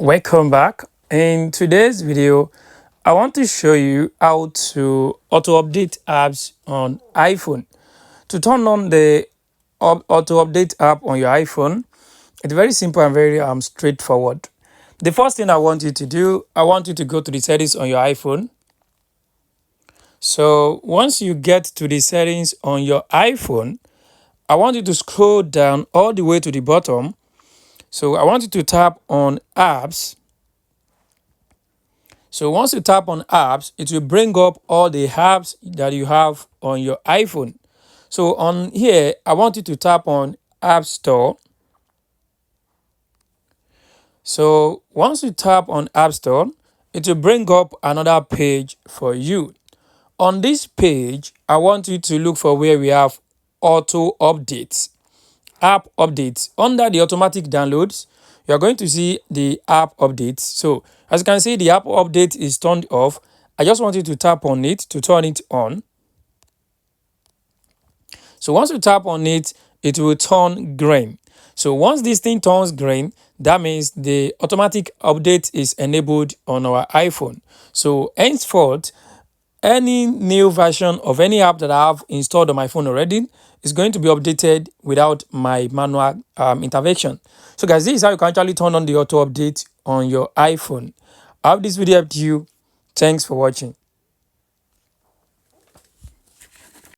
Welcome back. In today's video, I want to show you how to auto update apps on iPhone. To turn on the auto update app on your iPhone, it's very simple and very straightforward. The first thing I want you to do, I want you to go to the settings on your iPhone. So once you get to the settings on your iPhone, I want you to scroll down all the way to the bottom. So I want you to tap on apps. So once you tap on apps, it will bring up all the apps that you have on your iPhone. So on here, I want you to tap on App Store. So once you tap on App Store, it will bring up another page for you. On this page, I want you to look for where we have auto updates, app updates. Under the automatic downloads, you are going to see the app updates. So as you can see, the app update is turned off. I just want you to tap on it to turn it on. So once you tap on it, it will turn green. So once this thing turns green, that means the automatic update is enabled on our iPhone. So henceforth, any new version of any app that I have installed on my phone already is going to be updated without my manual intervention. So guys, this is how you can actually turn on the auto update on your iPhone. I hope this video helped you. Thanks for watching.